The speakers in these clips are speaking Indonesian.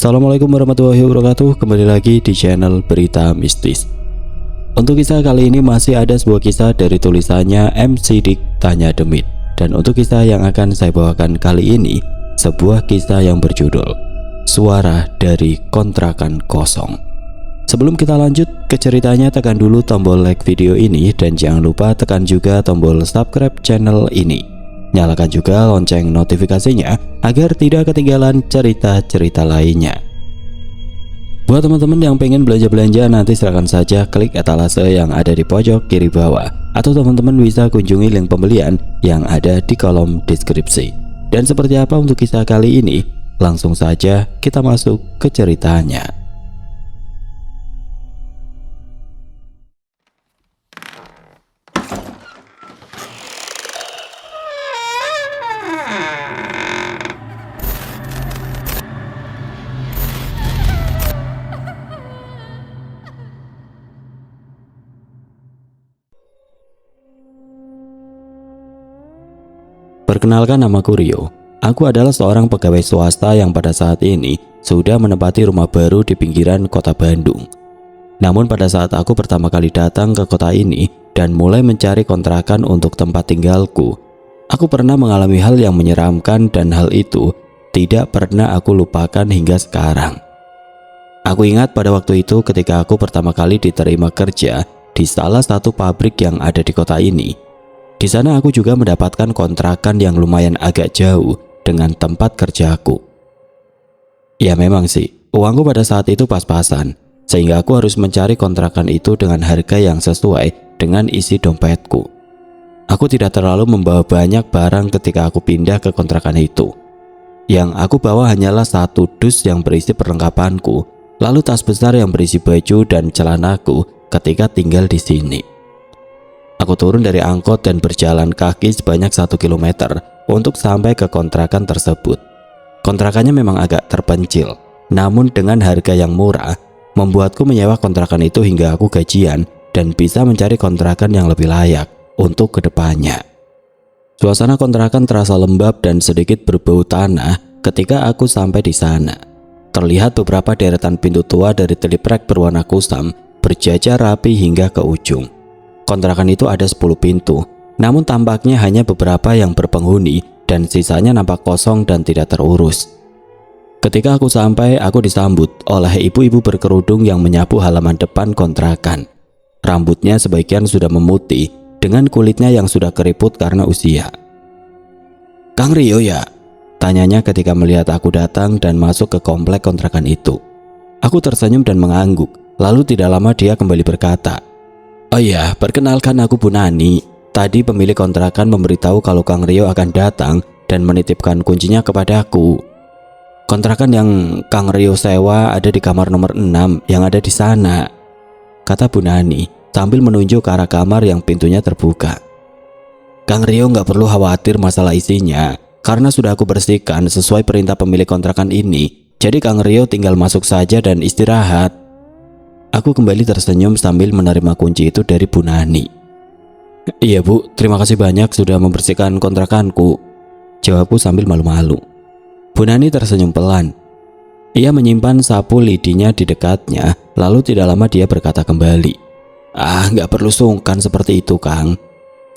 Assalamualaikum warahmatullahi wabarakatuh. Kembali lagi di channel Berita Mistis. Untuk kisah kali ini masih ada sebuah kisah dari tulisannya M. Sidik Tanya Demit. Dan untuk kisah yang akan saya bawakan kali ini, sebuah kisah yang berjudul Suara dari Kontrakan Kosong. Sebelum kita lanjut ke ceritanya, tekan dulu tombol like video ini dan jangan lupa tekan juga tombol subscribe channel ini. Nyalakan juga lonceng notifikasinya agar tidak ketinggalan cerita-cerita lainnya. Buat teman-teman yang pengen belanja-belanja, nanti silakan saja klik etalase yang ada di pojok kiri bawah, atau teman-teman bisa kunjungi link pembelian yang ada di kolom deskripsi. Dan seperti apa untuk kisah kali ini? Langsung saja kita masuk ke ceritanya. Perkenalkan, namaku Rio. Aku adalah seorang pegawai swasta yang pada saat ini sudah menempati rumah baru di pinggiran kota Bandung. Namun pada saat aku pertama kali datang ke kota ini dan mulai mencari kontrakan untuk tempat tinggalku, aku pernah mengalami hal yang menyeramkan dan hal itu tidak pernah aku lupakan hingga sekarang. Aku ingat pada waktu itu ketika aku pertama kali diterima kerja di salah satu pabrik yang ada di kota ini. Di sana aku juga mendapatkan kontrakan yang lumayan agak jauh dengan tempat kerjaku. Ya memang sih, uangku pada saat itu pas-pasan, sehingga aku harus mencari kontrakan itu dengan harga yang sesuai dengan isi dompetku. Aku tidak terlalu membawa banyak barang ketika aku pindah ke kontrakan itu. Yang aku bawa hanyalah satu dus yang berisi perlengkapanku, lalu tas besar yang berisi baju dan celanaku ketika tinggal di sini. Aku turun dari angkot dan berjalan kaki sebanyak 1 km untuk sampai ke kontrakan tersebut. Kontrakannya memang agak terpencil, namun dengan harga yang murah, membuatku menyewa kontrakan itu hingga aku gajian dan bisa mencari kontrakan yang lebih layak untuk kedepannya. Suasana kontrakan terasa lembab dan sedikit berbau tanah ketika aku sampai di sana. Terlihat beberapa deretan pintu tua dari triplek berwarna kusam berjajar rapi hingga ke ujung. Kontrakan itu ada 10 pintu, namun tampaknya hanya beberapa yang berpenghuni dan sisanya nampak kosong dan tidak terurus. Ketika aku sampai, aku disambut oleh ibu-ibu berkerudung yang menyapu halaman depan kontrakan. Rambutnya sebagian sudah memutih dengan kulitnya yang sudah keriput karena usia. "Kang Rio ya?" tanyanya ketika melihat aku datang dan masuk ke komplek kontrakan itu. Aku tersenyum dan mengangguk, lalu tidak lama dia kembali berkata, "Oh iya, perkenalkan aku Bu Nani. Tadi pemilik kontrakan memberitahu kalau Kang Rio akan datang dan menitipkan kuncinya kepadaku. Kontrakan yang Kang Rio sewa ada di kamar nomor 6 yang ada di sana," kata Bu Nani sambil menunjuk ke arah kamar yang pintunya terbuka. "Kang Rio nggak perlu khawatir masalah isinya, karena sudah aku bersihkan sesuai perintah pemilik kontrakan ini. Jadi Kang Rio tinggal masuk saja dan istirahat." Aku kembali tersenyum sambil menerima kunci itu dari Bu Nani. "Iya Bu, terima kasih banyak sudah membersihkan kontrakanku," jawabku sambil malu-malu. Bu Nani tersenyum pelan. Ia menyimpan sapu lidinya di dekatnya, lalu tidak lama dia berkata kembali, "Nggak perlu sungkan seperti itu Kang,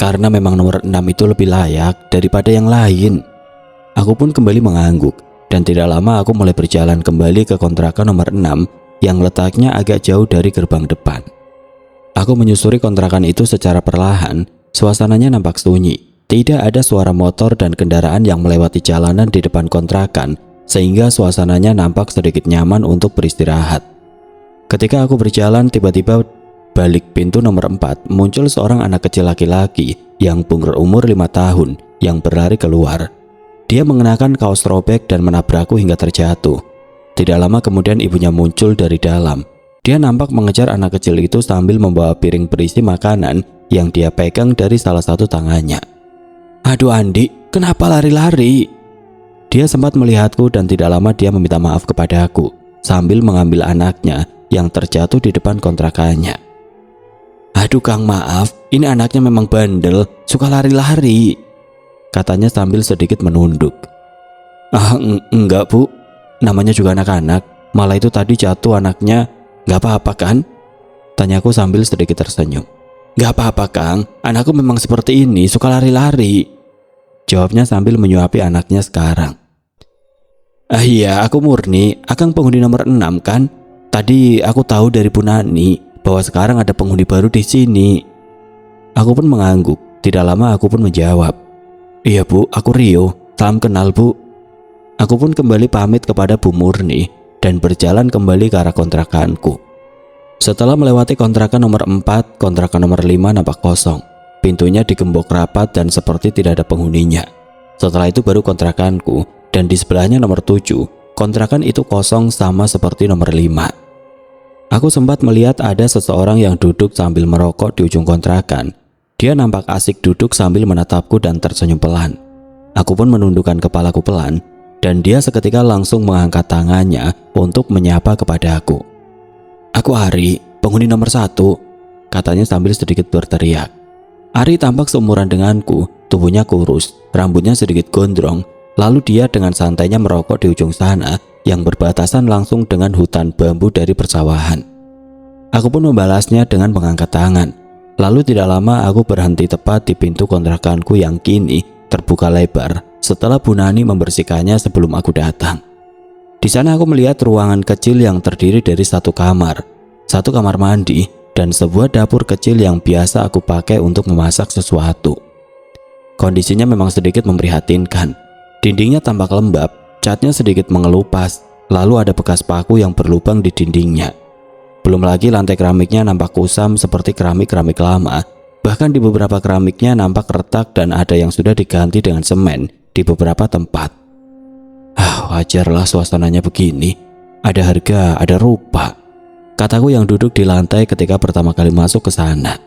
karena memang nomor 6 itu lebih layak daripada yang lain." Aku pun kembali mengangguk, dan tidak lama aku mulai berjalan kembali ke kontrakan nomor 6 yang letaknya agak jauh dari gerbang depan. Aku menyusuri kontrakan itu secara perlahan. Suasananya nampak sunyi. Tidak ada suara motor dan kendaraan yang melewati jalanan di depan kontrakan, sehingga suasananya nampak sedikit nyaman untuk beristirahat. Ketika aku berjalan, tiba-tiba balik pintu nomor 4 muncul seorang anak kecil laki-laki yang berumur 5 tahun yang berlari keluar. Dia mengenakan kaos robek dan menabrakku hingga terjatuh. Tidak lama kemudian ibunya muncul dari dalam. Dia nampak mengejar anak kecil itu sambil membawa piring berisi makanan yang dia pegang dari salah satu tangannya. "Aduh Andi, kenapa lari-lari?" Dia sempat melihatku dan tidak lama dia meminta maaf kepadaku sambil mengambil anaknya yang terjatuh di depan kontrakannya. "Aduh Kang, maaf, ini anaknya memang bandel, suka lari-lari," katanya sambil sedikit menunduk. "Enggak Bu, namanya juga anak-anak. Malah itu tadi jatuh anaknya. Gak apa-apa kan? Tanyaku sambil sedikit tersenyum. Gak apa-apa Kang, anakku memang seperti ini, suka lari-lari. Jawabnya sambil menyuapi anaknya sekarang. Ah iya, aku murni, Akang penghuni nomor 6 kan? Tadi aku tahu dari Bu Nani bahwa sekarang ada penghuni baru di sini. Aku pun mengangguk, tidak lama aku pun menjawab. Iya Bu, aku Rio, salam kenal Bu. Aku pun kembali pamit kepada Bu Murni dan berjalan kembali ke arah kontrakanku. Setelah melewati kontrakan nomor 4, kontrakan nomor 5 nampak kosong. Pintunya digembok rapat dan seperti tidak ada penghuninya. Setelah itu baru kontrakanku, dan di sebelahnya nomor 7, kontrakan itu kosong sama seperti nomor 5. Aku sempat melihat ada seseorang yang duduk sambil merokok di ujung kontrakan. Dia nampak asik duduk sambil menatapku dan tersenyum pelan. Aku pun menundukkan kepalaku pelan, dan dia seketika langsung mengangkat tangannya untuk menyapa kepadaku. Aku Ari, penghuni nomor 1, katanya sambil sedikit berteriak. Ari tampak seumuran denganku, tubuhnya kurus, rambutnya sedikit gondrong, lalu dia dengan santainya merokok di ujung sana yang berbatasan langsung dengan hutan bambu dari persawahan. Aku pun membalasnya dengan mengangkat tangan. Lalu tidak lama aku berhenti tepat di pintu kontrakanku yang kini terbuka lebar setelah Bu Nani membersihkannya sebelum aku datang. Di sana aku melihat ruangan kecil yang terdiri dari satu kamar mandi, dan sebuah dapur kecil yang biasa aku pakai untuk memasak sesuatu. Kondisinya memang sedikit memprihatinkan. Dindingnya tampak lembab, catnya sedikit mengelupas, lalu ada bekas paku yang berlubang di dindingnya. Belum lagi lantai keramiknya nampak kusam seperti keramik-keramik lama. Bahkan di beberapa keramiknya nampak retak dan ada yang sudah diganti dengan semen di beberapa tempat. Wajarlah suasananya begini. Ada harga, ada rupa, kataku yang duduk di lantai ketika pertama kali masuk ke sana.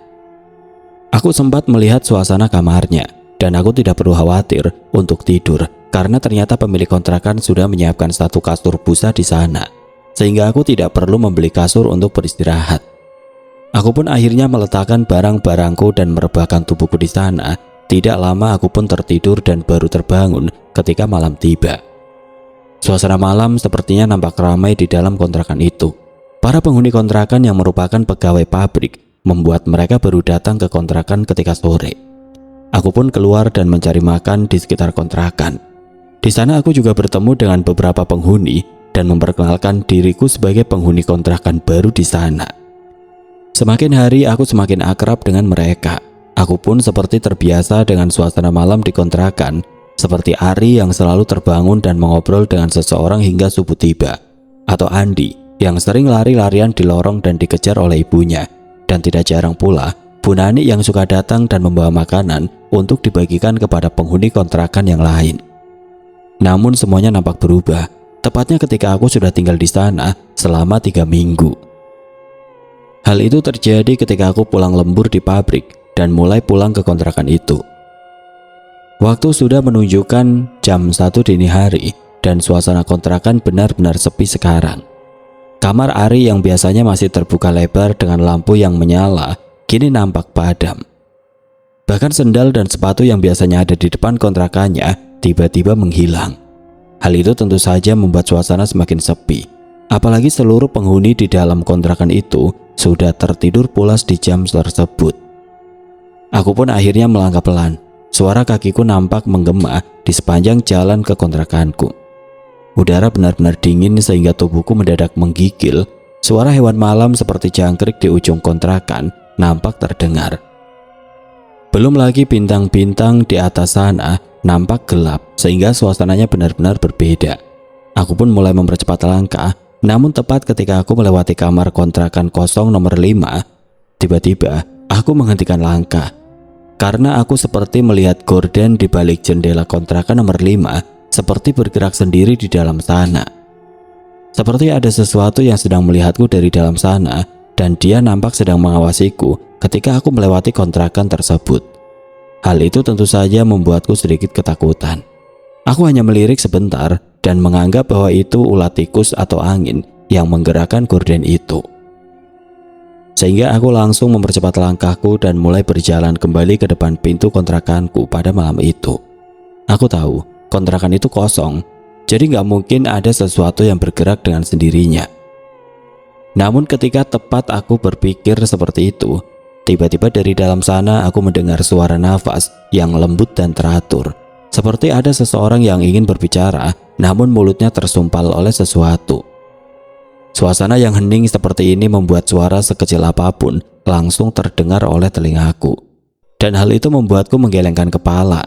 Aku sempat melihat suasana kamarnya, dan aku tidak perlu khawatir untuk tidur karena ternyata pemilik kontrakan sudah menyiapkan satu kasur busa di sana, sehingga aku tidak perlu membeli kasur untuk beristirahat. Aku pun akhirnya meletakkan barang-barangku dan merebahkan tubuhku di sana. Tidak lama aku pun tertidur dan baru terbangun ketika malam tiba. Suasana malam sepertinya nampak ramai di dalam kontrakan itu. Para penghuni kontrakan yang merupakan pegawai pabrik membuat mereka baru datang ke kontrakan ketika sore. Aku pun keluar dan mencari makan di sekitar kontrakan. Di sana aku juga bertemu dengan beberapa penghuni dan memperkenalkan diriku sebagai penghuni kontrakan baru di sana. Semakin hari aku semakin akrab dengan mereka. Aku pun seperti terbiasa dengan suasana malam di kontrakan. Seperti Ari yang selalu terbangun dan mengobrol dengan seseorang hingga subuh tiba, atau Andi yang sering lari-larian di lorong dan dikejar oleh ibunya, dan tidak jarang pula Bu Nani yang suka datang dan membawa makanan untuk dibagikan kepada penghuni kontrakan yang lain. Namun semuanya nampak berubah, tepatnya ketika aku sudah tinggal di sana selama 3 minggu. Hal itu terjadi ketika aku pulang lembur di pabrik dan mulai pulang ke kontrakan itu. Waktu sudah menunjukkan jam 1 dini hari dan suasana kontrakan benar-benar sepi sekarang. Kamar Ari yang biasanya masih terbuka lebar dengan lampu yang menyala kini nampak padam. Bahkan sendal dan sepatu yang biasanya ada di depan kontrakannya tiba-tiba menghilang. Hal itu tentu saja membuat suasana semakin sepi. Apalagi seluruh penghuni di dalam kontrakan itu sudah tertidur pulas di jam tersebut. Aku pun akhirnya melangkah pelan. Suara kakiku nampak menggema di sepanjang jalan ke kontrakanku. Udara benar-benar dingin sehingga tubuhku mendadak menggigil. Suara hewan malam seperti jangkrik di ujung kontrakan nampak terdengar. Belum lagi bintang-bintang di atas sana nampak gelap sehingga suasananya benar-benar berbeda. Aku pun mulai mempercepat langkah, namun tepat ketika aku melewati kamar kontrakan kosong nomor 5, tiba-tiba aku menghentikan langkah. Karena aku seperti melihat gorden di balik jendela kontrakan nomor 5 seperti bergerak sendiri di dalam sana. Seperti ada sesuatu yang sedang melihatku dari dalam sana dan dia nampak sedang mengawasiku ketika aku melewati kontrakan tersebut. Hal itu tentu saja membuatku sedikit ketakutan. Aku hanya melirik sebentar dan menganggap bahwa itu ulat tikus atau angin yang menggerakkan gorden itu. Sehingga aku langsung mempercepat langkahku dan mulai berjalan kembali ke depan pintu kontrakanku pada malam itu. Aku tahu kontrakan itu kosong, Jadi nggak mungkin ada sesuatu yang bergerak dengan sendirinya. Namun ketika tepat aku berpikir seperti itu, tiba-tiba dari dalam sana aku mendengar suara nafas yang lembut dan teratur. Seperti ada seseorang yang ingin berbicara, namun mulutnya tersumpal oleh sesuatu. Suasana yang hening seperti ini membuat suara sekecil apapun langsung terdengar oleh telingaku. Dan hal itu membuatku menggelengkan kepala.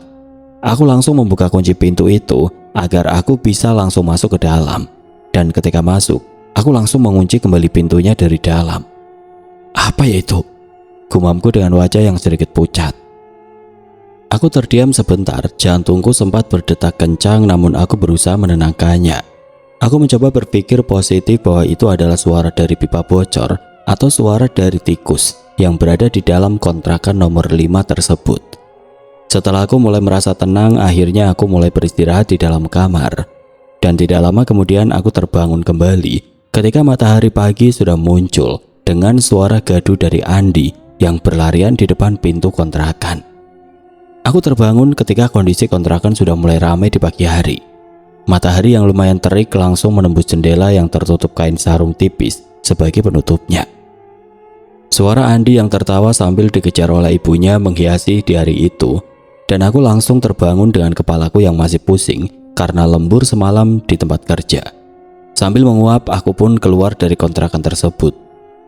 Aku langsung membuka kunci pintu itu agar aku bisa langsung masuk ke dalam. Dan ketika masuk, aku langsung mengunci kembali pintunya dari dalam. Apa ya itu? Gumamku dengan wajah yang sedikit pucat. Aku terdiam sebentar, jantungku sempat berdetak kencang namun aku berusaha menenangkannya. Aku mencoba berpikir positif bahwa itu adalah suara dari pipa bocor atau suara dari tikus yang berada di dalam kontrakan nomor 5 tersebut. Setelah aku mulai merasa tenang, akhirnya aku mulai beristirahat di dalam kamar. Dan tidak lama kemudian aku terbangun kembali ketika matahari pagi sudah muncul dengan suara gaduh dari Andi yang berlarian di depan pintu kontrakan. Aku terbangun ketika kondisi kontrakan sudah mulai ramai di pagi hari. Matahari yang lumayan terik langsung menembus jendela yang tertutup kain sarung tipis sebagai penutupnya. Suara Andi yang tertawa sambil dikejar oleh ibunya menghiasi di hari itu, dan aku langsung terbangun dengan kepalaku yang masih pusing karena lembur semalam di tempat kerja. Sambil menguap, aku pun keluar dari kontrakan tersebut.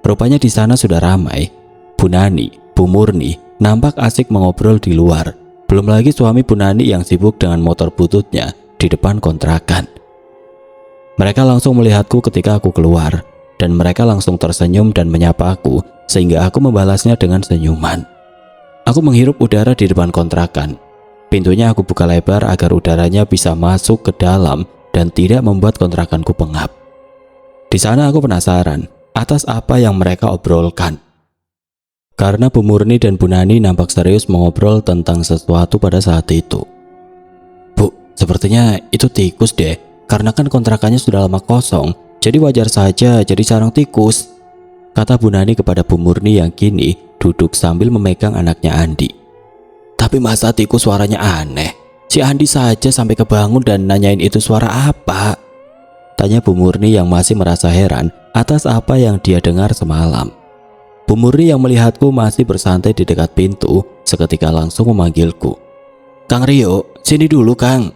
Rupanya di sana sudah ramai. Bu Nani, Bu Murni nampak asik mengobrol di luar. Belum lagi suami Bu Nani yang sibuk dengan motor bututnya di depan kontrakan. Mereka langsung melihatku ketika aku keluar, dan mereka langsung tersenyum dan menyapa aku, sehingga aku membalasnya dengan senyuman. Aku menghirup udara di depan kontrakan. Pintunya aku buka lebar agar udaranya bisa masuk ke dalam dan tidak membuat kontrakanku pengap. Di sana aku penasaran atas apa yang mereka obrolkan. Karena Bu Murni dan Bu Nani nampak serius mengobrol tentang sesuatu pada saat itu. Bu, sepertinya itu tikus deh, karena kan kontrakannya sudah lama kosong, jadi wajar saja jadi sarang tikus, kata Bu Nani kepada Bu Murni yang kini duduk sambil memegang anaknya Andi. Tapi masa tikus suaranya aneh? Si Andi saja sampai kebangun dan nanyain itu suara apa? Tanya Bu Murni yang masih merasa heran atas apa yang dia dengar semalam. Bu Murni yang melihatku masih bersantai di dekat pintu seketika langsung memanggilku. Kang Rio, sini dulu Kang.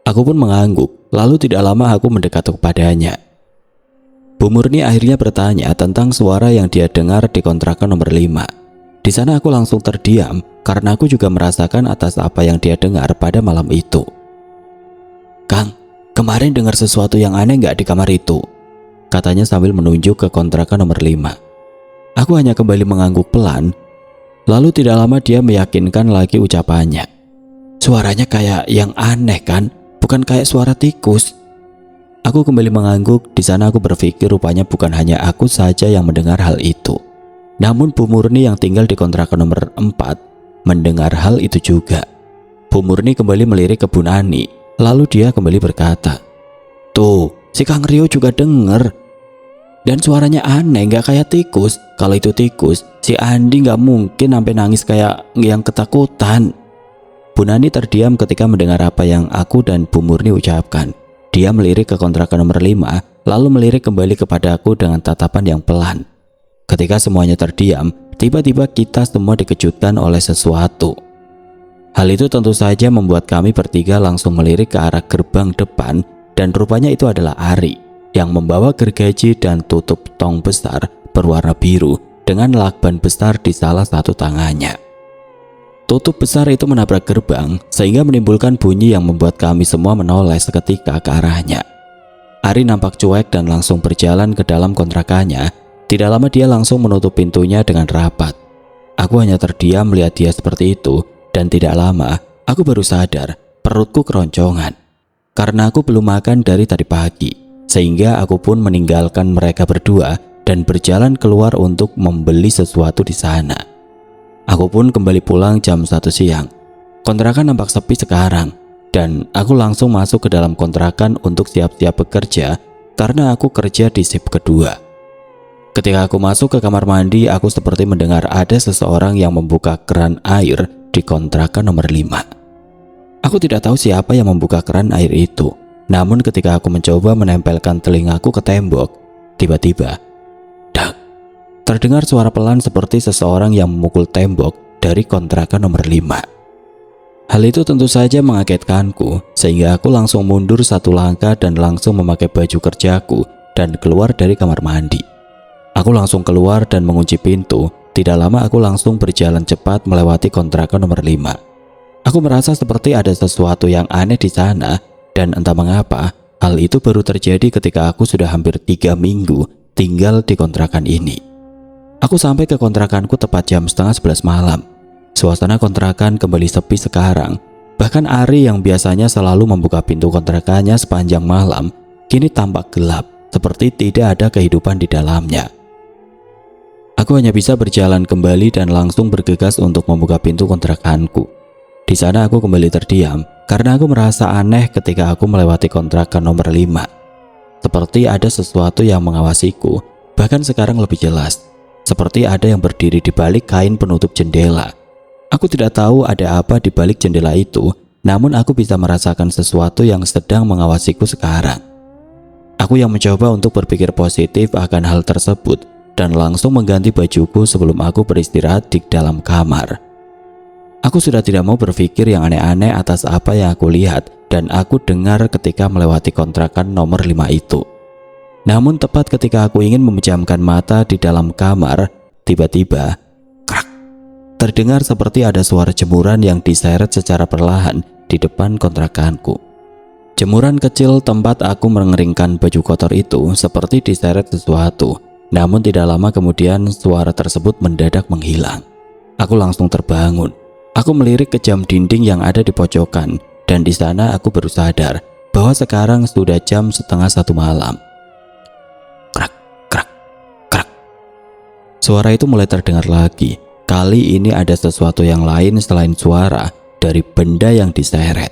Aku pun mengangguk, lalu tidak lama aku mendekat kepadanya. Bu Murni akhirnya bertanya tentang suara yang dia dengar di kontrakan nomor 5. Di sana aku langsung terdiam karena aku juga merasakan atas apa yang dia dengar pada malam itu. Kang, kemarin dengar sesuatu yang aneh nggak di kamar itu? Katanya sambil menunjuk ke kontrakan nomor 5. Aku hanya kembali mengangguk pelan, lalu tidak lama dia meyakinkan lagi ucapannya. Suaranya kayak yang aneh kan? Bukan kayak suara tikus. Aku kembali mengangguk. Di sana aku berpikir rupanya bukan hanya aku saja yang mendengar hal itu. Namun Bu Murni yang tinggal di kontrakan nomor 4 mendengar hal itu juga. Bu Murni kembali melirik ke Bu Nani. Lalu dia kembali berkata, tuh, si Kang Rio juga denger. Dan suaranya aneh, gak kayak tikus. Kalau itu tikus, si Andi gak mungkin sampai nangis kayak yang ketakutan. Bu Nani terdiam ketika mendengar apa yang aku dan Bu Murni ucapkan. Dia melirik ke kontrakan nomor 5, lalu melirik kembali kepadaku dengan tatapan yang pelan. Ketika semuanya terdiam, tiba-tiba kita semua dikejutkan oleh sesuatu. Hal itu tentu saja membuat kami bertiga langsung melirik ke arah gerbang depan, dan rupanya itu adalah Ari yang membawa gergaji dan tutup tong besar berwarna biru dengan lakban besar di salah satu tangannya. Tutup besar itu menabrak gerbang sehingga menimbulkan bunyi yang membuat kami semua menoleh seketika ke arahnya. Ari nampak cuek dan langsung berjalan ke dalam kontrakannya. Tidak lama dia langsung menutup pintunya dengan rapat. Aku hanya terdiam melihat dia seperti itu, dan tidak lama aku baru sadar perutku keroncongan. Karena aku belum makan dari tadi pagi, sehingga aku pun meninggalkan mereka berdua dan berjalan keluar untuk membeli sesuatu di sana. Aku pun kembali pulang jam 1 siang. Kontrakan nampak sepi sekarang, dan aku langsung masuk ke dalam kontrakan untuk siap-siap bekerja karena aku kerja di shift kedua. Ketika aku masuk ke kamar mandi, aku seperti mendengar ada seseorang yang membuka keran air di kontrakan nomor 5. Aku tidak tahu siapa yang membuka keran air itu, Namun ketika aku mencoba menempelkan telingaku ke tembok, tiba-tiba dak, terdengar suara pelan seperti seseorang yang memukul tembok dari kontrakan nomor 5. Hal itu tentu saja mengagetkanku, sehingga aku langsung mundur satu langkah dan langsung memakai baju kerjaku dan keluar dari kamar mandi. Aku langsung keluar dan mengunci pintu. Tidak lama aku langsung berjalan cepat melewati kontrakan nomor 5. Aku merasa seperti ada sesuatu yang aneh di sana, dan entah mengapa hal itu baru terjadi ketika aku sudah hampir 3 minggu tinggal di kontrakan ini. Aku sampai ke kontrakanku tepat jam setengah 11 malam. Suasana kontrakan kembali sepi sekarang. Bahkan Ari yang biasanya selalu membuka pintu kontrakannya sepanjang malam, kini tampak gelap, seperti tidak ada kehidupan di dalamnya. Aku hanya bisa berjalan kembali dan langsung bergegas untuk membuka pintu kontrakanku. Di sana aku kembali terdiam karena aku merasa aneh ketika aku melewati kontrakan nomor 5. Seperti ada sesuatu yang mengawasiku, bahkan sekarang lebih jelas. Seperti ada yang berdiri di balik kain penutup jendela. Aku tidak tahu ada apa di balik jendela itu, namun aku bisa merasakan sesuatu yang sedang mengawasiku sekarang. Aku yang mencoba untuk berpikir positif akan hal tersebut dan langsung mengganti bajuku sebelum aku beristirahat di dalam kamar. Aku sudah tidak mau berpikir yang aneh-aneh atas apa yang aku lihat dan aku dengar ketika melewati kontrakan nomor 5 itu. Namun tepat ketika aku ingin memejamkan mata di dalam kamar, tiba-tiba krak, terdengar seperti ada suara jemuran yang diseret secara perlahan di depan kontrakanku. Jemuran kecil tempat aku mengeringkan baju kotor itu seperti diseret sesuatu. Namun tidak lama kemudian suara tersebut mendadak menghilang. Aku langsung terbangun. Aku melirik ke jam dinding yang ada di pojokan dan di sana aku baru sadar bahwa sekarang sudah jam setengah 1 malam. Krak, krak, krak. Suara itu mulai terdengar lagi. Kali ini ada sesuatu yang lain selain suara dari benda yang diseret.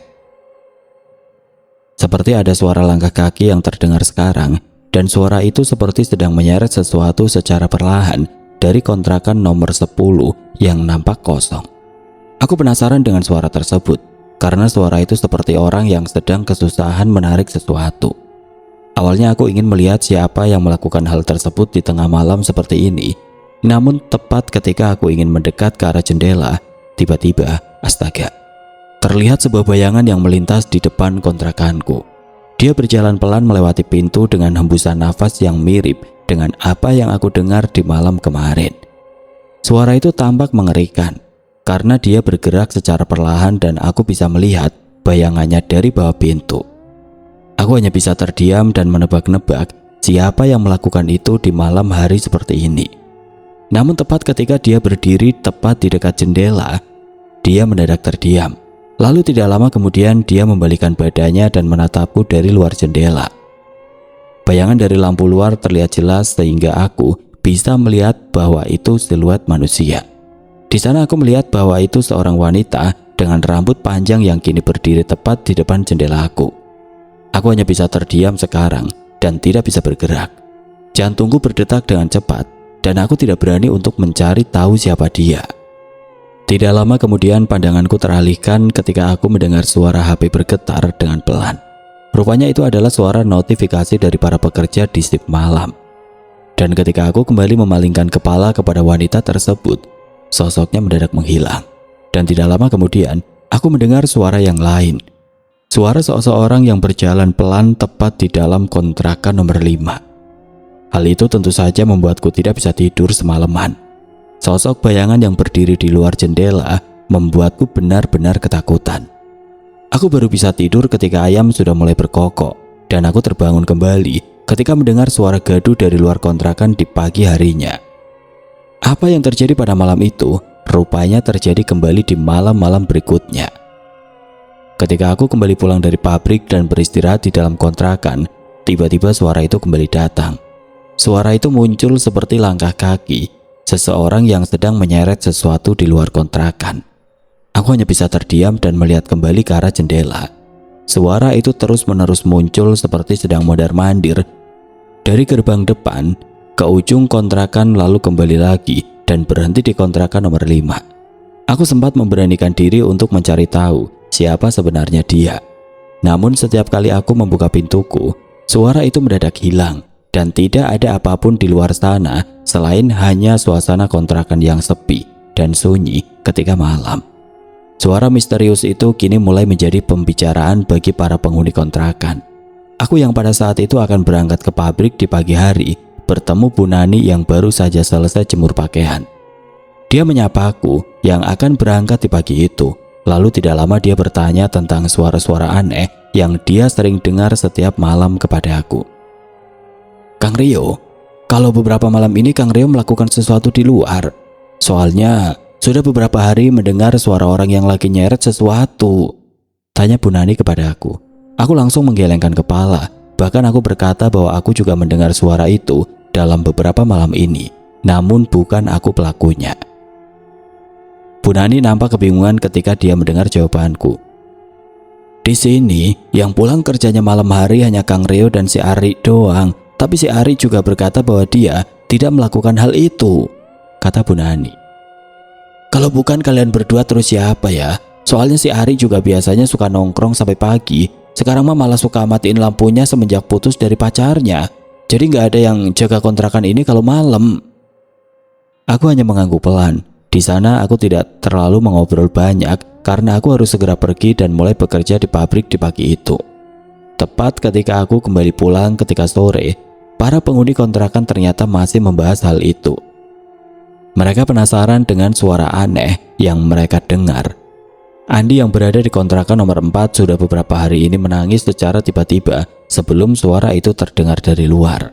Seperti ada suara langkah kaki yang terdengar sekarang, dan suara itu seperti sedang menyeret sesuatu secara perlahan dari kontrakan nomor 10 yang nampak kosong. Aku penasaran dengan suara tersebut, karena suara itu seperti orang yang sedang kesusahan menarik sesuatu. Awalnya aku ingin melihat siapa yang melakukan hal tersebut di tengah malam seperti ini. Namun tepat ketika aku ingin mendekat ke arah jendela, tiba-tiba, astaga, terlihat sebuah bayangan yang melintas di depan kontrakanku. Dia berjalan pelan melewati pintu dengan hembusan nafas yang mirip dengan apa yang aku dengar di malam kemarin. Suara itu tampak mengerikan karena dia bergerak secara perlahan dan aku bisa melihat bayangannya dari bawah pintu. Aku hanya bisa terdiam dan menebak-nebak siapa yang melakukan itu di malam hari seperti ini. Namun tepat ketika dia berdiri tepat di dekat jendela, dia mendadak terdiam. Lalu tidak lama kemudian dia membalikan badannya dan menatapku dari luar jendela. Bayangan dari lampu luar terlihat jelas sehingga aku bisa melihat bahwa itu siluet manusia. Di sana aku melihat bahwa itu seorang wanita dengan rambut panjang yang kini berdiri tepat di depan jendelaku. Aku hanya bisa terdiam sekarang dan tidak bisa bergerak. Jantungku berdetak dengan cepat dan aku tidak berani untuk mencari tahu siapa dia. Tidak lama kemudian pandanganku teralihkan ketika aku mendengar suara HP bergetar dengan pelan. Rupanya itu adalah suara notifikasi dari para pekerja di shift malam. Dan ketika aku kembali memalingkan kepala kepada wanita tersebut, sosoknya mendadak menghilang. Dan tidak lama kemudian aku mendengar suara yang lain. Suara seseorang yang berjalan pelan tepat di dalam kontrakan nomor 5. Hal itu tentu saja membuatku tidak bisa tidur semalaman. Sosok bayangan yang berdiri di luar jendela membuatku benar-benar ketakutan. Aku baru bisa tidur ketika ayam sudah mulai berkokok dan aku terbangun kembali ketika mendengar suara gaduh dari luar kontrakan di pagi harinya. Apa yang terjadi pada malam itu rupanya terjadi kembali di malam-malam berikutnya. Ketika aku kembali pulang dari pabrik dan beristirahat di dalam kontrakan, tiba-tiba suara itu kembali datang. Suara itu muncul seperti langkah kaki seseorang yang sedang menyeret sesuatu di luar kontrakan. Aku hanya bisa terdiam dan melihat kembali ke arah jendela. Suara itu terus-menerus muncul seperti sedang mondar-mandir dari gerbang depan ke ujung kontrakan lalu kembali lagi dan berhenti di kontrakan nomor 5. Aku sempat memberanikan diri untuk mencari tahu siapa sebenarnya dia. Namun setiap kali aku membuka pintuku, suara itu mendadak hilang dan tidak ada apapun di luar sana selain hanya suasana kontrakan yang sepi dan sunyi ketika malam. Suara misterius itu kini mulai menjadi pembicaraan bagi para penghuni kontrakan. Aku yang pada saat itu akan berangkat ke pabrik di pagi hari bertemu Bu Nani yang baru saja selesai jemur pakaian. Dia menyapa aku yang akan berangkat di pagi itu. Lalu tidak lama dia bertanya tentang suara-suara aneh yang dia sering dengar setiap malam kepada aku. Kang Rio, kalau beberapa malam ini Kang Rio melakukan sesuatu di luar. Soalnya sudah beberapa hari mendengar suara orang yang lagi nyeret sesuatu. Tanya Bu Nani kepada aku. Aku langsung menggelengkan kepala. Bahkan aku berkata bahwa aku juga mendengar suara itu dalam beberapa malam ini. Namun bukan aku pelakunya. Bu Nani nampak kebingungan ketika dia mendengar jawabanku. Di sini, yang pulang kerjanya malam hari hanya Kang Rio dan si Ari doang. Tapi si Ari juga berkata bahwa dia tidak melakukan hal itu, kata Bu Nani. Kalau bukan kalian berdua terus siapa ya? Soalnya si Ari juga biasanya suka nongkrong sampai pagi. Sekarang mah malah suka matiin lampunya semenjak putus dari pacarnya. Jadi nggak ada yang jaga kontrakan ini kalau malam. Aku hanya mengangguk pelan. Di sana aku tidak terlalu mengobrol banyak karena aku harus segera pergi dan mulai bekerja di pabrik di pagi itu. Tepat ketika aku kembali pulang ketika sore, para penghuni kontrakan ternyata masih membahas hal itu. Mereka penasaran dengan suara aneh yang mereka dengar. Andi yang berada di kontrakan nomor 4 sudah beberapa hari ini menangis secara tiba-tiba sebelum suara itu terdengar dari luar.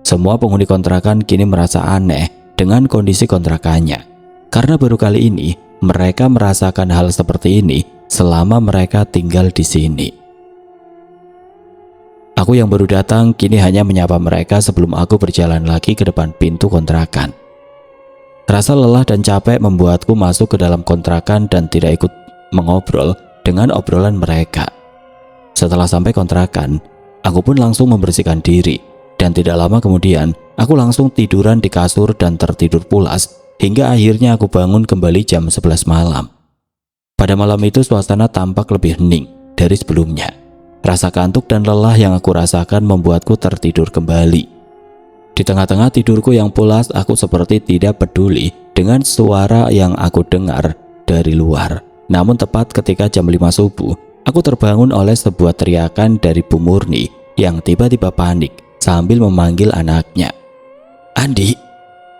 Semua penghuni kontrakan kini merasa aneh dengan kondisi kontrakannya. Karena baru kali ini mereka merasakan hal seperti ini selama mereka tinggal di sini. Aku yang baru datang kini hanya menyapa mereka sebelum aku berjalan lagi ke depan pintu kontrakan. Rasa lelah dan capek membuatku masuk ke dalam kontrakan dan tidak ikut mengobrol dengan obrolan mereka. Setelah sampai kontrakan, aku pun langsung membersihkan diri dan tidak lama kemudian aku langsung tiduran di kasur dan tertidur pulas. Hingga akhirnya aku bangun kembali jam 11 malam. Pada malam itu suasana tampak lebih hening dari sebelumnya. Rasa kantuk dan lelah yang aku rasakan membuatku tertidur kembali. Di tengah-tengah tidurku yang pulas, aku seperti tidak peduli dengan suara yang aku dengar dari luar. Namun tepat ketika jam 5 subuh, aku terbangun oleh sebuah teriakan dari Bu Murni yang tiba-tiba panik sambil memanggil anaknya. Andi!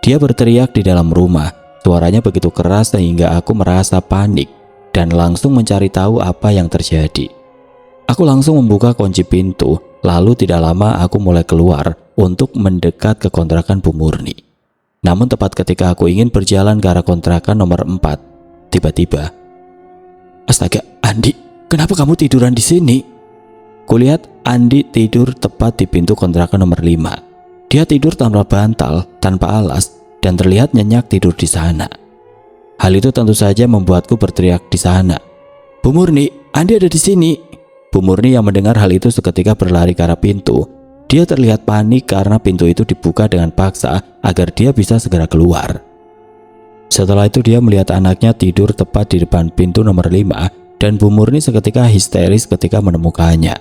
Dia berteriak di dalam rumah. Suaranya begitu keras sehingga aku merasa panik dan langsung mencari tahu apa yang terjadi. Aku langsung membuka kunci pintu, lalu tidak lama aku mulai keluar untuk mendekat ke kontrakan Bu Murni. Namun tepat ketika aku ingin berjalan ke arah kontrakan nomor 4, tiba-tiba, astaga, Andi, kenapa kamu tiduran di sini? Kulihat Andi tidur tepat di pintu kontrakan nomor 5. Dia tidur tanpa bantal, tanpa alas, dan terlihat nyenyak tidur di sana. Hal itu tentu saja membuatku berteriak di sana. Bu Murni, Andi ada di sini. Bu Murni yang mendengar hal itu seketika berlari ke arah pintu. Dia terlihat panik karena pintu itu dibuka dengan paksa agar dia bisa segera keluar. Setelah itu dia melihat anaknya tidur tepat di depan pintu nomor 5 dan Bu Murni seketika histeris ketika menemukannya.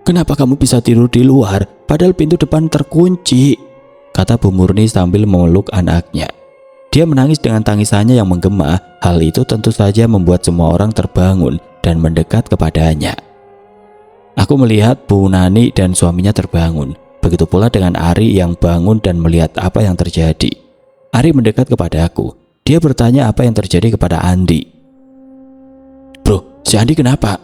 Kenapa kamu bisa tidur di luar padahal pintu depan terkunci? Kata Bu Murni sambil memeluk anaknya. Dia menangis dengan tangisannya yang menggema. Hal itu tentu saja membuat semua orang terbangun dan mendekat kepadanya. Aku melihat Bu Nani dan suaminya terbangun. Begitu pula dengan Ari yang bangun dan melihat apa yang terjadi. Ari mendekat kepada aku. Dia bertanya apa yang terjadi kepada Andi. Bro, si Andi kenapa?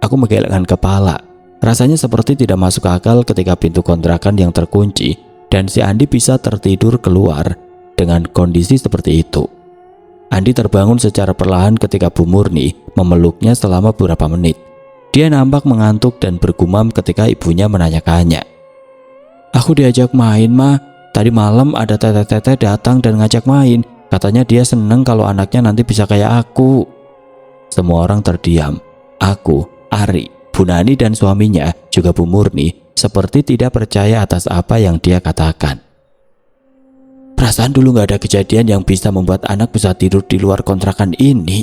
Aku menggelengkan kepala. Rasanya seperti tidak masuk akal ketika pintu kontrakan yang terkunci dan si Andi bisa tertidur keluar dengan kondisi seperti itu. Andi terbangun secara perlahan ketika Bu Murni memeluknya selama beberapa menit. Dia nampak mengantuk dan bergumam ketika ibunya menanyakannya. Aku diajak main, Ma. Tadi malam ada teteh-teteh datang dan ngajak main. Katanya dia seneng kalau anaknya nanti bisa kayak aku. Semua orang terdiam. Aku, Ari, Bu Nani dan suaminya, juga Bu Murni, seperti tidak percaya atas apa yang dia katakan. Perasaan dulu gak ada kejadian yang bisa membuat anak bisa tidur di luar kontrakan ini.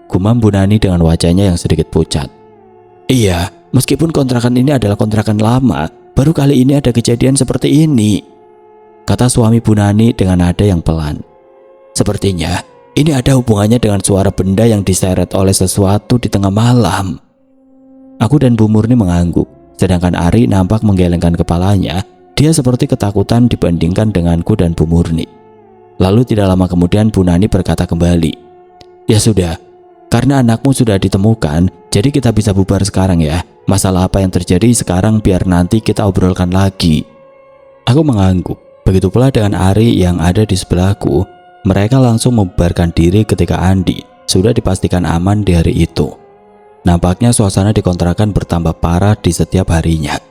Gumam Bu Nani dengan wajahnya yang sedikit pucat. Iya, meskipun kontrakan ini adalah kontrakan lama, baru kali ini ada kejadian seperti ini, kata suami Bu Nani dengan nada yang pelan. Sepertinya ini ada hubungannya dengan suara benda yang diseret oleh sesuatu di tengah malam. Aku dan Bu Murni mengangguk, sedangkan Ari nampak menggelengkan kepalanya. Dia seperti ketakutan dibandingkan denganku dan Bu Murni. Lalu tidak lama kemudian Bu Nani berkata kembali, "Ya sudah, karena anakmu sudah ditemukan, jadi kita bisa bubar sekarang ya. Masalah apa yang terjadi sekarang biar nanti kita obrolkan lagi." Aku mengangguk. Begitu pula dengan Ari yang ada di sebelahku. Mereka langsung membubarkan diri ketika Andi sudah dipastikan aman di hari itu. Nampaknya suasana di kontrakan bertambah parah di setiap harinya.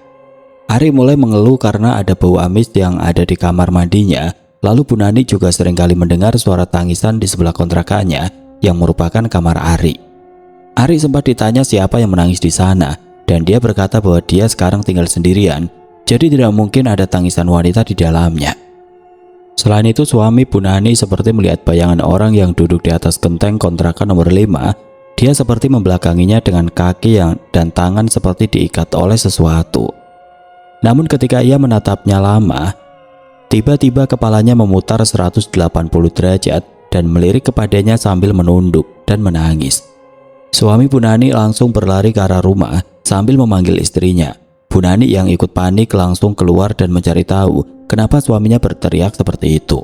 Ari mulai mengeluh karena ada bau amis yang ada di kamar mandinya. Lalu Bu Nani juga seringkali mendengar suara tangisan di sebelah kontrakannya yang merupakan kamar Ari. Ari sempat ditanya siapa yang menangis di sana, dan dia berkata bahwa dia sekarang tinggal sendirian, jadi tidak mungkin ada tangisan wanita di dalamnya. Selain itu, suami Bu Nani seperti melihat bayangan orang yang duduk di atas genteng kontrakan nomor 5. Dia seperti membelakanginya dengan kaki dan tangan seperti diikat oleh sesuatu. Namun ketika ia menatapnya lama, tiba-tiba kepalanya memutar 180 derajat dan melirik kepadanya sambil menunduk dan menangis. Suami Bu Nani langsung berlari ke arah rumah sambil memanggil istrinya. Bu Nani yang ikut panik langsung keluar dan mencari tahu kenapa suaminya berteriak seperti itu.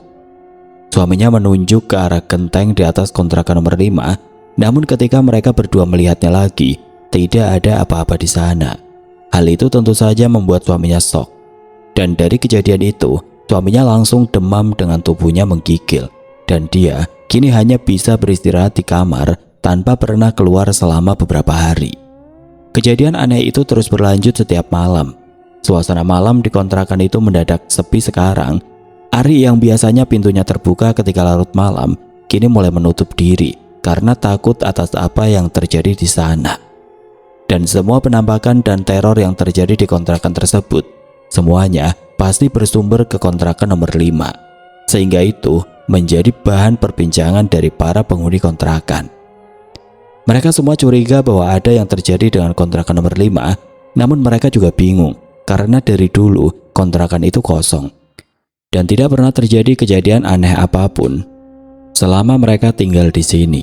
Suaminya menunjuk ke arah genteng di atas kontrakan nomor 5, namun ketika mereka berdua melihatnya lagi, tidak ada apa-apa di sana. Hal itu tentu saja membuat suaminya shock. Dan dari kejadian itu, suaminya langsung demam dengan tubuhnya menggigil. Dan dia kini hanya bisa beristirahat di kamar tanpa pernah keluar selama beberapa hari. Kejadian aneh itu terus berlanjut setiap malam. Suasana malam di kontrakan itu mendadak sepi sekarang. Ari yang biasanya pintunya terbuka ketika larut malam, kini mulai menutup diri karena takut atas apa yang terjadi di sana. Dan semua penampakan dan teror yang terjadi di kontrakan tersebut, semuanya pasti bersumber ke kontrakan nomor 5. Sehingga itu menjadi bahan perbincangan dari para penghuni kontrakan. Mereka semua curiga bahwa ada yang terjadi dengan kontrakan nomor 5, namun mereka juga bingung karena dari dulu kontrakan itu kosong. Dan tidak pernah terjadi kejadian aneh apapun selama mereka tinggal di sini.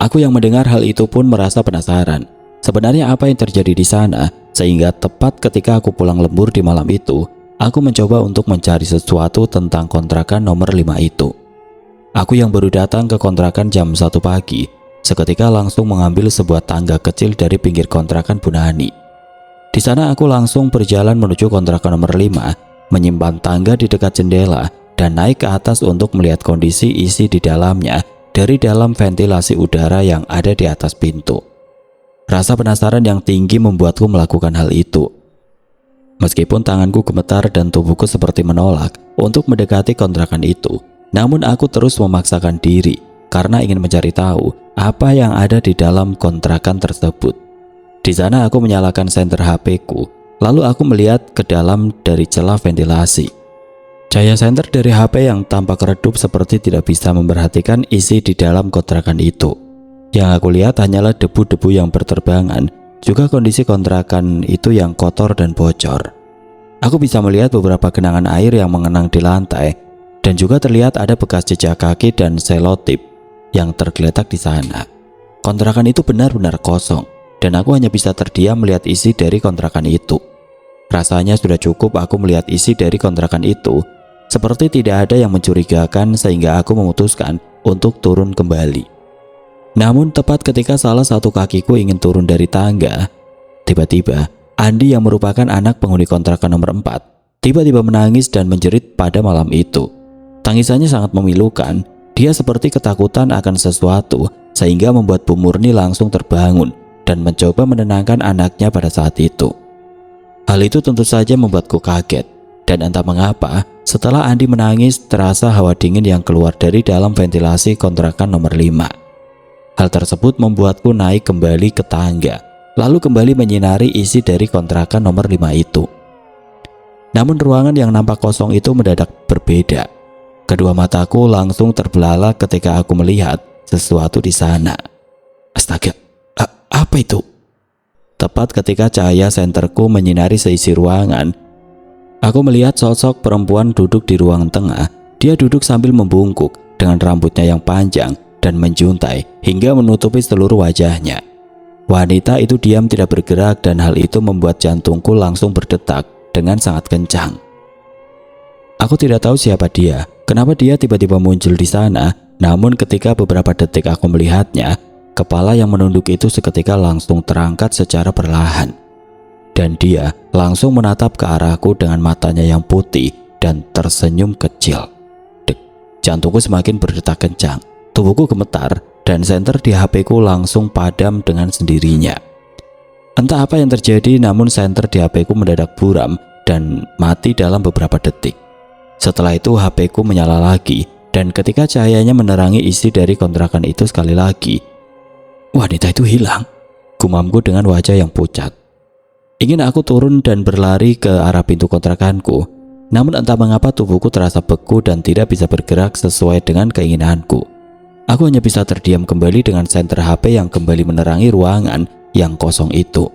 Aku yang mendengar hal itu pun merasa penasaran. Sebenarnya apa yang terjadi di sana, sehingga tepat ketika aku pulang lembur di malam itu, aku mencoba untuk mencari sesuatu tentang kontrakan nomor 5 itu. Aku yang baru datang ke kontrakan jam 1 pagi, seketika langsung mengambil sebuah tangga kecil dari pinggir kontrakan Bu Nani. Di sana aku langsung berjalan menuju kontrakan nomor 5, menyimpan tangga di dekat jendela, dan naik ke atas untuk melihat kondisi isi di dalamnya dari dalam ventilasi udara yang ada di atas pintu. Rasa penasaran yang tinggi membuatku melakukan hal itu. Meskipun tanganku gemetar dan tubuhku seperti menolak untuk mendekati kontrakan itu, namun aku terus memaksakan diri karena ingin mencari tahu apa yang ada di dalam kontrakan tersebut. Di sana aku menyalakan senter HP-ku, lalu aku melihat ke dalam dari celah ventilasi. Cahaya senter dari HP yang tampak redup seperti tidak bisa memperhatikan isi di dalam kontrakan itu. Yang aku lihat hanyalah debu-debu yang berterbangan, juga kondisi kontrakan itu yang kotor dan bocor. Aku bisa melihat beberapa genangan air yang mengenang di lantai, dan juga terlihat ada bekas jejak kaki dan selotip yang tergeletak di sana. Kontrakan itu benar-benar kosong, dan aku hanya bisa terdiam melihat isi dari kontrakan itu. Rasanya sudah cukup aku melihat isi dari kontrakan itu, seperti tidak ada yang mencurigakan sehingga aku memutuskan untuk turun kembali. Namun tepat ketika salah satu kakiku ingin turun dari tangga, tiba-tiba Andi yang merupakan anak penghuni kontrakan nomor 4 tiba-tiba menangis dan menjerit pada malam itu. Tangisannya sangat memilukan. Dia seperti ketakutan akan sesuatu sehingga membuat Bu Murni langsung terbangun dan mencoba menenangkan anaknya pada saat itu. Hal itu tentu saja membuatku kaget, dan entah mengapa setelah Andi menangis terasa hawa dingin yang keluar dari dalam ventilasi kontrakan nomor 5. Hal tersebut membuatku naik kembali ke tangga, lalu kembali menyinari isi dari kontrakan nomor 5 itu. Namun ruangan yang nampak kosong itu mendadak berbeda. Kedua mataku langsung terbelalak ketika aku melihat sesuatu di sana. Astaga, apa itu? Tepat ketika cahaya senterku menyinari seisi ruangan, aku melihat sosok perempuan duduk di ruang tengah. Dia duduk sambil membungkuk dengan rambutnya yang panjang dan menjuntai hingga menutupi seluruh wajahnya. Wanita itu diam tidak bergerak dan hal itu membuat jantungku langsung berdetak dengan sangat kencang. Aku tidak tahu siapa dia, kenapa dia tiba-tiba muncul di sana, namun ketika beberapa detik aku melihatnya, kepala yang menunduk itu seketika langsung terangkat secara perlahan. Dan dia langsung menatap ke arahku dengan matanya yang putih dan tersenyum kecil. Dek, jantungku semakin berdetak kencang, tubuhku gemetar, dan senter di HP-ku langsung padam dengan sendirinya. Entah apa yang terjadi, namun senter di HP-ku mendadak buram dan mati dalam beberapa detik. Setelah itu HP-ku menyala lagi, dan ketika cahayanya menerangi isi dari kontrakan itu sekali lagi, wanita itu hilang, gumamku dengan wajah yang pucat. Ingin aku turun dan berlari ke arah pintu kontrakanku, namun entah mengapa tubuhku terasa beku dan tidak bisa bergerak sesuai dengan keinginanku. Aku hanya bisa terdiam kembali dengan senter HP yang kembali menerangi ruangan yang kosong itu.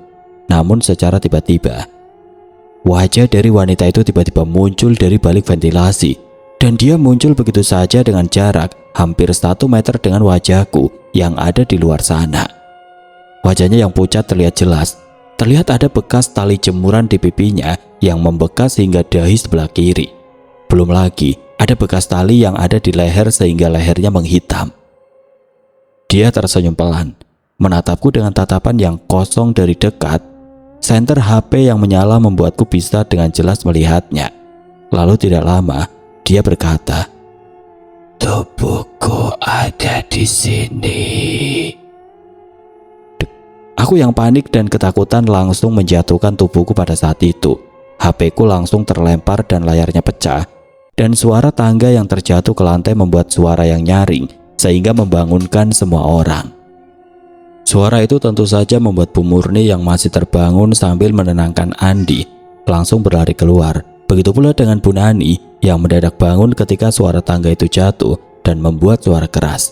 Namun secara tiba-tiba, wajah dari wanita itu tiba-tiba muncul dari balik ventilasi. Dan dia muncul begitu saja dengan jarak hampir 1 meter dengan wajahku yang ada di luar sana. Wajahnya yang pucat terlihat jelas. Terlihat ada bekas tali jemuran di pipinya yang membekas hingga dahi sebelah kiri. Belum lagi ada bekas tali yang ada di leher sehingga lehernya menghitam. Dia tersenyum pelan, menatapku dengan tatapan yang kosong dari dekat. Senter HP yang menyala membuatku bisa dengan jelas melihatnya. Lalu tidak lama, dia berkata, "Tubuhku ada di sini." Aku yang panik dan ketakutan langsung menjatuhkan tubuhku pada saat itu. HP-ku langsung terlempar dan layarnya pecah. Dan suara tangga yang terjatuh ke lantai membuat suara yang nyaring sehingga membangunkan semua orang. Suara itu tentu saja membuat Bu Murni yang masih terbangun sambil menenangkan Andi langsung berlari keluar. Begitu pula dengan Bu Nani yang mendadak bangun ketika suara tangga itu jatuh dan membuat suara keras.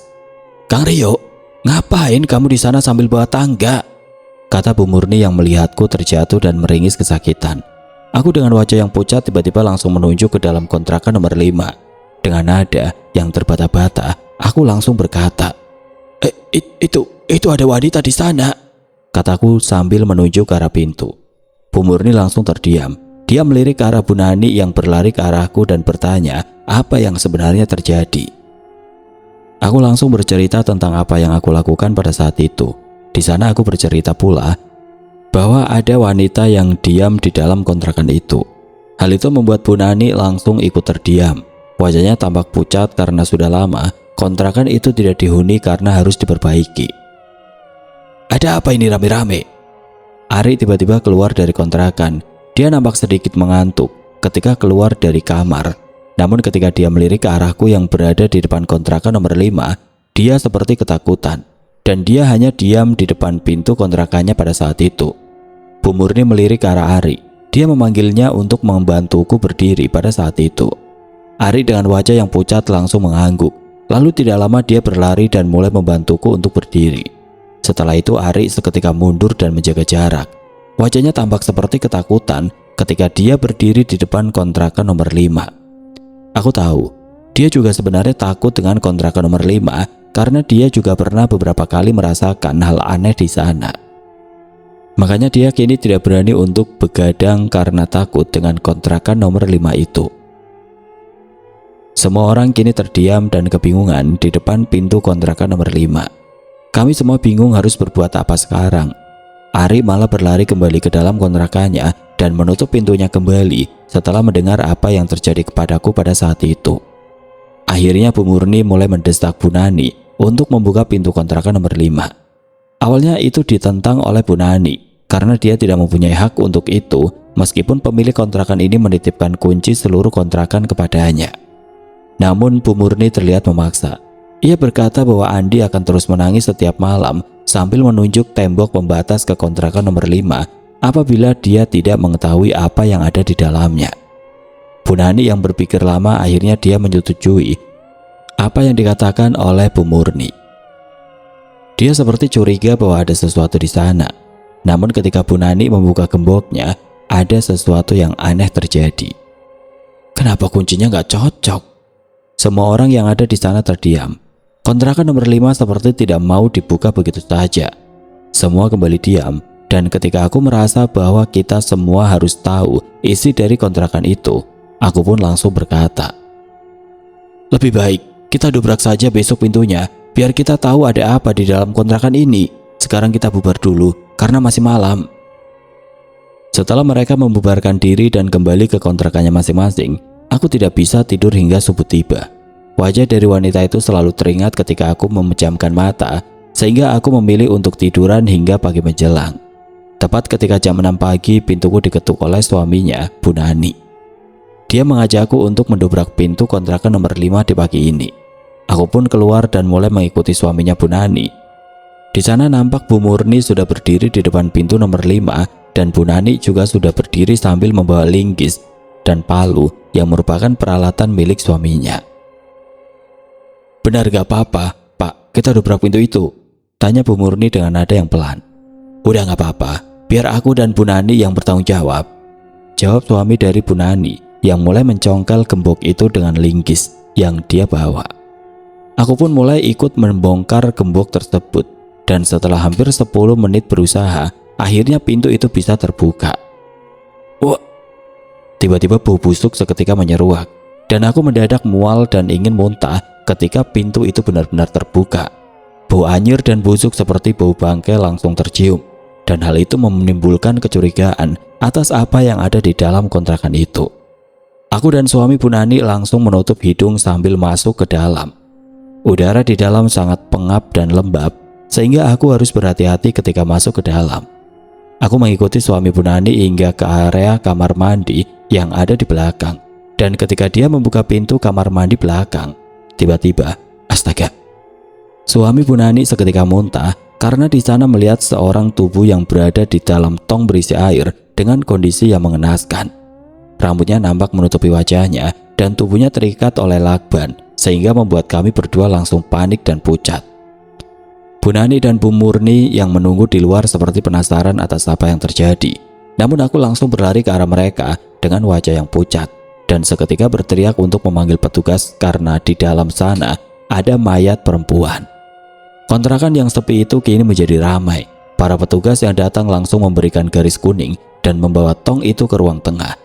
"Kang Rio, ngapain kamu di sana sambil bawa tangga?" kata Bu Murni yang melihatku terjatuh dan meringis kesakitan. Aku dengan wajah yang pucat tiba-tiba langsung menunjuk ke dalam kontrakan nomor 5. Dengan nada yang terbata-bata, aku langsung berkata, Itu ada wanita di sana," kataku sambil menunjuk ke arah pintu. Bu Murni langsung terdiam. Dia melirik ke arah Bu Nani yang berlari ke arahku dan bertanya apa yang sebenarnya terjadi. Aku langsung bercerita tentang apa yang aku lakukan pada saat itu. Di sana aku bercerita pula bahwa ada wanita yang diam di dalam kontrakan itu. Hal itu membuat Bu Nani langsung ikut terdiam. Wajahnya tampak pucat karena sudah lama kontrakan itu tidak dihuni karena harus diperbaiki. "Ada apa ini rame-rame?" Ari tiba-tiba keluar dari kontrakan. Dia nampak sedikit mengantuk ketika keluar dari kamar. Namun ketika dia melirik ke arahku yang berada di depan kontrakan nomor 5, dia seperti ketakutan. Dan dia hanya diam di depan pintu kontrakannya pada saat itu. Bu Murni melirik ke arah Ari. Dia memanggilnya untuk membantuku berdiri pada saat itu. Ari dengan wajah yang pucat langsung mengangguk. Lalu tidak lama dia berlari dan mulai membantuku untuk berdiri. Setelah itu Ari seketika mundur dan menjaga jarak. Wajahnya tampak seperti ketakutan ketika dia berdiri di depan kontrakan nomor 5. Aku tahu, dia juga sebenarnya takut dengan kontrakan nomor 5 karena dia juga pernah beberapa kali merasakan hal aneh di sana. Makanya dia kini tidak berani untuk begadang karena takut dengan kontrakan nomor 5 itu. Semua orang kini terdiam dan kebingungan di depan pintu kontrakan nomor 5. Kami semua bingung harus berbuat apa sekarang. Ari malah berlari kembali ke dalam kontrakannya dan menutup pintunya kembali setelah mendengar apa yang terjadi kepadaku pada saat itu. Akhirnya Bu Murni mulai mendesak Bu Nani untuk membuka pintu kontrakan nomor 5. Awalnya itu ditentang oleh Bu Nani karena dia tidak mempunyai hak untuk itu meskipun pemilik kontrakan ini menitipkan kunci seluruh kontrakan kepadanya. Namun Bu Murni terlihat memaksa. Ia berkata bahwa Andi akan terus menangis setiap malam sambil menunjuk tembok pembatas ke kontrakan nomor 5 apabila dia tidak mengetahui apa yang ada di dalamnya. Bu Nani yang berpikir lama akhirnya dia menyetujui apa yang dikatakan oleh Bu Murni. Dia seperti curiga bahwa ada sesuatu di sana. Namun ketika Bu Nani membuka gemboknya, ada sesuatu yang aneh terjadi. Kenapa kuncinya nggak cocok? Semua orang yang ada di sana terdiam. Kontrakan nomor 5 seperti tidak mau dibuka begitu saja. Semua kembali diam, dan ketika aku merasa bahwa kita semua harus tahu isi dari kontrakan itu, aku pun langsung berkata, "Lebih baik kita dobrak saja besok pintunya, biar kita tahu ada apa di dalam kontrakan ini. Sekarang kita bubar dulu, karena masih malam." Setelah mereka membubarkan diri dan kembali ke kontrakannya masing-masing, aku tidak bisa tidur hingga subuh tiba. Wajah dari wanita itu selalu teringat ketika aku memejamkan mata, sehingga aku memilih untuk tiduran hingga pagi menjelang. Tepat ketika jam 6 pagi, pintuku diketuk oleh suaminya, Bu Nani. Dia mengajakku untuk mendobrak pintu kontrakan nomor 5 di pagi ini. Aku pun keluar dan mulai mengikuti suaminya, Bu Nani. Di sana nampak Bu Murni sudah berdiri di depan pintu nomor 5, dan Bu Nani juga sudah berdiri sambil membawa linggis dan palu yang merupakan peralatan milik suaminya. "Benar gak apa-apa, Pak, kita dobrak pintu itu?" tanya Bu Murni dengan nada yang pelan. "Udah gak apa-apa, biar aku dan Bu Nani yang bertanggung jawab," jawab suami dari Bu Nani yang mulai mencongkel gembok itu dengan linggis yang dia bawa. Aku pun mulai ikut membongkar gembok tersebut, dan setelah hampir 10 menit berusaha, akhirnya pintu itu bisa terbuka. Wah! Tiba-tiba bau busuk seketika menyeruak, dan aku mendadak mual dan ingin muntah ketika pintu itu benar-benar terbuka. Bau anyir dan busuk seperti bau bangkai langsung tercium, dan hal itu menimbulkan kecurigaan atas apa yang ada di dalam kontrakan itu. Aku dan suami Bu Nani langsung menutup hidung sambil masuk ke dalam. Udara di dalam sangat pengap dan lembab, sehingga aku harus berhati-hati ketika masuk ke dalam. Aku mengikuti suami Bu Nani hingga ke area kamar mandi yang ada di belakang, dan ketika dia membuka pintu kamar mandi belakang, tiba-tiba, astaga! Suami Bu Nani seketika muntah karena di sana melihat seorang tubuh yang berada di dalam tong berisi air dengan kondisi yang mengenaskan. Rambutnya nampak menutupi wajahnya dan tubuhnya terikat oleh lakban, sehingga membuat kami berdua langsung panik dan pucat. Bu Nani dan Bu Murni yang menunggu di luar seperti penasaran atas apa yang terjadi. Namun aku langsung berlari ke arah mereka dengan wajah yang pucat, dan seketika berteriak untuk memanggil petugas karena di dalam sana ada mayat perempuan. Kontrakan yang sepi itu kini menjadi ramai. Para petugas yang datang langsung memberikan garis kuning dan membawa tong itu ke ruang tengah.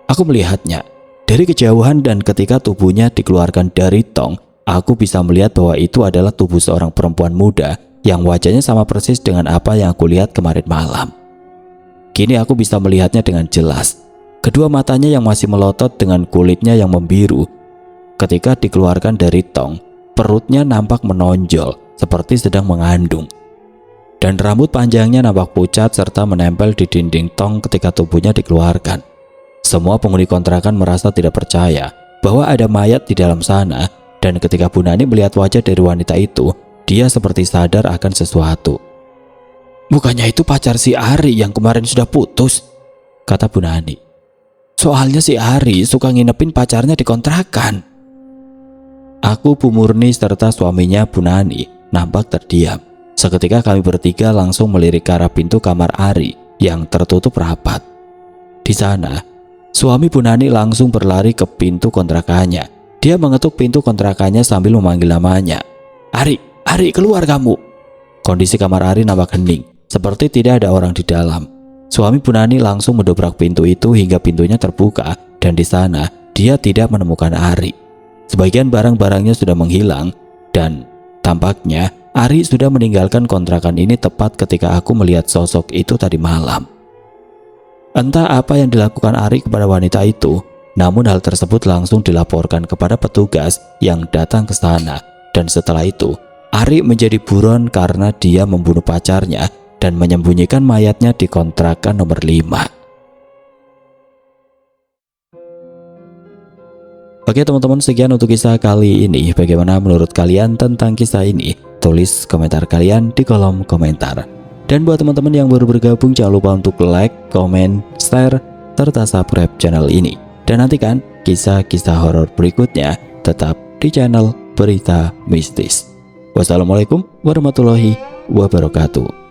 Aku melihatnya dari kejauhan, dan ketika tubuhnya dikeluarkan dari tong, aku bisa melihat bahwa itu adalah tubuh seorang perempuan muda yang wajahnya sama persis dengan apa yang aku lihat kemarin malam. Kini aku bisa melihatnya dengan jelas. Kedua matanya yang masih melotot dengan kulitnya yang membiru. Ketika dikeluarkan dari tong, perutnya nampak menonjol seperti sedang mengandung. Dan rambut panjangnya nampak pucat serta menempel di dinding tong ketika tubuhnya dikeluarkan. Semua penghuni kontrakan merasa tidak percaya bahwa ada mayat di dalam sana, dan ketika Bu Nani melihat wajah dari wanita itu, dia seperti sadar akan sesuatu. "Bukannya itu pacar si Ari yang kemarin sudah putus?" kata Bu Nani. "Soalnya si Ari suka nginepin pacarnya di kontrakan." Aku, Bu Murni, serta suaminya Bu Nani nampak terdiam. Seketika kami bertiga langsung melirik ke arah pintu kamar Ari yang tertutup rapat. Di sana, suami Bu Nani langsung berlari ke pintu kontrakannya. Dia mengetuk pintu kontrakannya sambil memanggil namanya. Ari, keluar kamu!" Kondisi kamar Ari nampak hening, seperti tidak ada orang di dalam. Suami Bu Nani langsung mendobrak pintu itu hingga pintunya terbuka, dan di sana dia tidak menemukan Ari. Sebagian barang-barangnya sudah menghilang, dan tampaknya Ari sudah meninggalkan kontrakan ini tepat ketika aku melihat sosok itu tadi malam. Entah apa yang dilakukan Ari kepada wanita itu, namun hal tersebut langsung dilaporkan kepada petugas yang datang ke sana, dan setelah itu Ari menjadi buron karena dia membunuh pacarnya dan menyembunyikan mayatnya di kontrakan nomor 5. Oke teman-teman, sekian untuk kisah kali ini. Bagaimana menurut kalian tentang kisah ini? Tulis komentar kalian di kolom komentar. Dan buat teman-teman yang baru bergabung, jangan lupa untuk like, komen, share, serta subscribe channel ini. Dan nantikan kisah-kisah horor berikutnya tetap di channel Berita Mistis. Wassalamualaikum warahmatullahi wabarakatuh.